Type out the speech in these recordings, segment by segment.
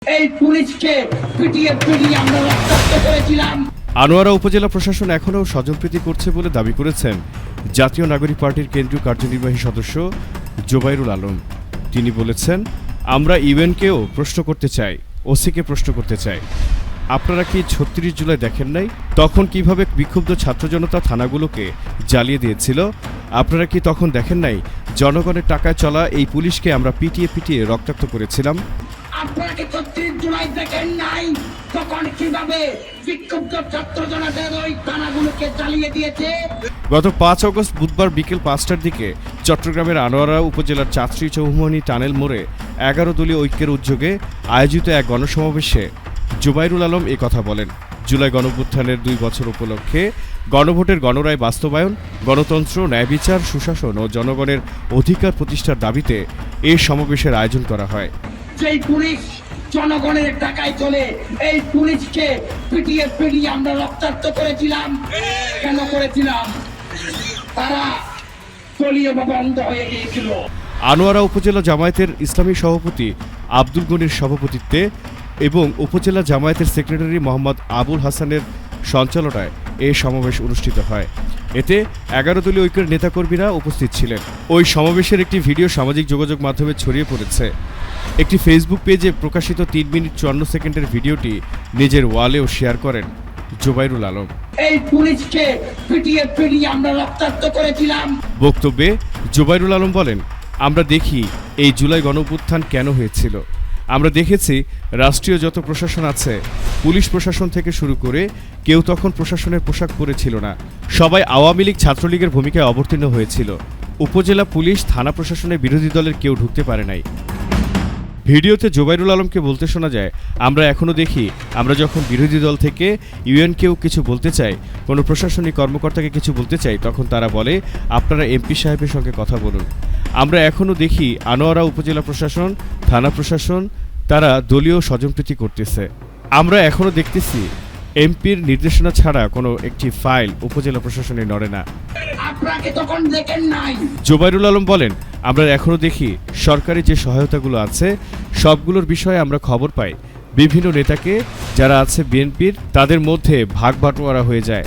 এই পুলিশকে পিটিয়ে পিটিয়ে আমরা রক্তাক্ত করেছিলাম। আনোয়ারা উপজেলা প্রশাসন এখনও স্বজনপ্রীতি করছে বলে দাবি করেছেন জাতীয় নাগরিক পার্টির কেন্দ্রীয় কার্যনির্বাহী সদস্য জোবাইরুল আলম। তিনি বলেছেন, আমরা ইউএনকেও প্রশ্ন করতে চাই, ওসিকে প্রশ্ন করতে চাই, আপনারা কি ৩৬ জুলাই দেখেন নাই? তখন কিভাবে বিক্ষুব্ধ ছাত্র জনতা থানাগুলোকে জ্বালিয়ে দিয়েছিল? আপনারা কি তখন দেখেন নাই জনগণের টাকায় চলা এই পুলিশকে আমরা পিটিয়ে পিটিয়ে রক্তাক্ত করেছিলাম? আপনারা কি ৩৬ জুলাই দেখেন নাই তখন কিভাবে বিক্ষুব্ধ ছাত্র জনতার ওই থানাগুলোকে জ্বালিয়ে দিয়েছে? গত ৫ আগস্ট বুধবার বিকেল ৫টার দিকে চট্টগ্রামের আনোয়ারা উপজেলার চাত্রী চৌমুহনী টানেল মোড়ে ১১ দলীয় ঐক্যের উদ্যোগে আয়োজিত এক গণসমাবেশে জোবাইরুল আলম এ কথা বলেন। জুলাই গণঅভ্যুত্থানের ২ বছর উপলক্ষে গণভোটের গণরায় বাস্তবায়ন, গণতন্ত্র, ন্যায় বিচার, সুশাসন ও জনগণের অধিকার প্রতিষ্ঠার দাবিতে এ সমাবেশের আয়োজন করা হয়। যেই পুলিশ জনগণের টাকায় চলে, এই পুলিশকে পিটিয়ে পিটিয়ে আমরা রক্তাক্ত করেছিলাম। কেন করেছিলাম? তারা দলীয় বন্ধ হয়ে গিয়েছিল। আনোয়ারা উপজেলা জামায়াতের ইসলামী সভাপতি আব্দুল গনির সভাপতিত্বে এবং উপজেলা জামায়াতের সেক্রেটারি মোহাম্মদ আবুল হাসানের সঞ্চালনায় এ সমাবেশ অনুষ্ঠিত হয়। এতে ১১ দলীয় ঐক্যের নেতাকর্মীরা উপস্থিত ছিলেন। ওই সমাবেশের একটি ভিডিও সামাজিক যোগাযোগ মাধ্যমে ছড়িয়ে পড়েছে। একটি ফেসবুক পেজে প্রকাশিত ৩ মিনিট ৫৪ সেকেন্ডের ভিডিওটি নিজের ওয়ালেও শেয়ার করেন জোবাইরুল আলম। এই পুলিশকে পিটিয়ে পিটিয়ে আমরা রক্তাক্ত করেছিলাম। বক্তব্যে জোবাইরুল আলম বলেন, আমরা দেখি এই জুলাই গণঅভ্যুত্থান কেন হয়েছিল। আমরা দেখেছি রাষ্ট্রীয় যত প্রশাসন আছে, পুলিশ প্রশাসন থেকে শুরু করে কেউ তখন প্রশাসনের পোশাক পরেছিল না। সবাই আওয়ামী লীগ ছাত্রলীগের ভূমিকায় অবতীর্ণ হয়েছিল। উপজেলা পুলিশ থানা প্রশাসনের বিরোধী দলের কেউ ঢুকতে পারে নাই। ভিডিওতে জোবাইরুল আলমকে বলতে শোনা যায়, আমরা এখনও দেখি, আমরা যখন বিরোধী দল থেকে ইউএনকেও কিছু বলতে চাই, কোনো প্রশাসনিক কর্মকর্তাকে কিছু বলতে চাই, তখন তারা বলে আপনারা এমপি সাহেবের সঙ্গে কথা বলুন। আমরা এখনও দেখি আনোয়ারা উপজেলা প্রশাসন, থানা প্রশাসন তারা দলীয় স্বজনপ্রীতি করতেছে। আমরা এখনও দেখতেছি এমপির নির্দেশনা ছাড়া কোনো একটি ফাইল উপজেলা প্রশাসনে নড়ে না। আপনাকে তখন দেখেন নাই। জোবাইরুল আলম বলেন, আমরা এখনও দেখি সরকারি যে সহায়তাগুলো আছে সবগুলোর বিষয়ে আমরা খবর পাই। বিভিন্ন নেতাকে যারা আছে বিএনপির তাদের মধ্যে ভাগ বাটোয়ারা হয়ে যায়।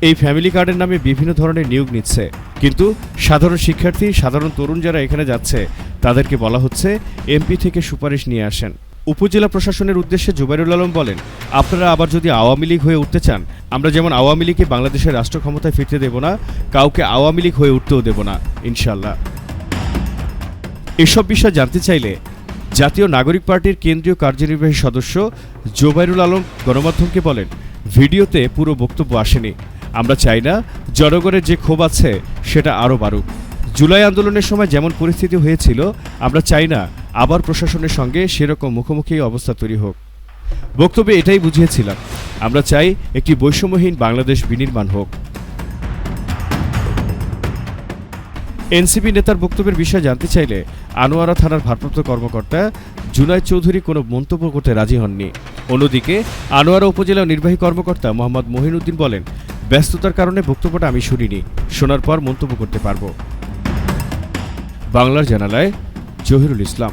এই ফ্যামিলি কার্ডের নামে বিভিন্ন ধরনের নিয়োগ নিচ্ছে, কিন্তু সাধারণ শিক্ষার্থী, সাধারণ তরুণ যারা এখানে যাচ্ছে তাদেরকে বলা হচ্ছে এমপি থেকে সুপারিশ নিয়ে আসেন। উপজেলা প্রশাসনের উদ্দেশ্যে জোবাইরুল আলম বলেন, আপনারা আবার যদি আওয়ামী লীগ হয়ে উঠতে চান, আমরা যেমন আওয়ামী লীগকে বাংলাদেশের রাষ্ট্র ক্ষমতায় ফিরতে দেব না, কাউকে আওয়ামী লীগ হয়ে উঠতেও দেব না ইনশাল্লাহ। এসব বিষয় জানতে চাইলে জাতীয় নাগরিক পার্টির কেন্দ্রীয় কার্যনির্বাহী সদস্য জোবাইরুল আলম গণমাধ্যমকে বলেন, ভিডিওতে পুরো বক্তব্য আসেনি। আমরা চাই না জনগণের যে ক্ষোভ আছে সেটা আরও বাড়ুক। জুলাই আন্দোলনের সময় যেমন পরিস্থিতি হয়েছিল, আমরা চাই না আবার প্রশাসনের সঙ্গে সেরকম মুখোমুখি অবস্থা তৈরি হোক। বক্তব্যে এটাই বুঝিয়েছিলাম, আমরা চাই একটি বৈষম্যহীন বাংলাদেশ বিনির্মাণ হোক। এনসিপি নেতার বক্তব্যের বিষয়ে জানতে চাইলে আনোয়ারা থানার ভারপ্রাপ্ত কর্মকর্তা জুনায়েদ চৌধুরী কোনো মন্তব্য করতে রাজি হননি। অন্যদিকে আনোয়ারা উপজেলা নির্বাহী কর্মকর্তা মোহাম্মদ মহিনুদ্দিন বলেন, ব্যস্ততার কারণে বক্তব্যটা আমি শুনিনি, শোনার পর মন্তব্য করতে পারব। বাংলার জানালায় জহিরুল ইসলাম।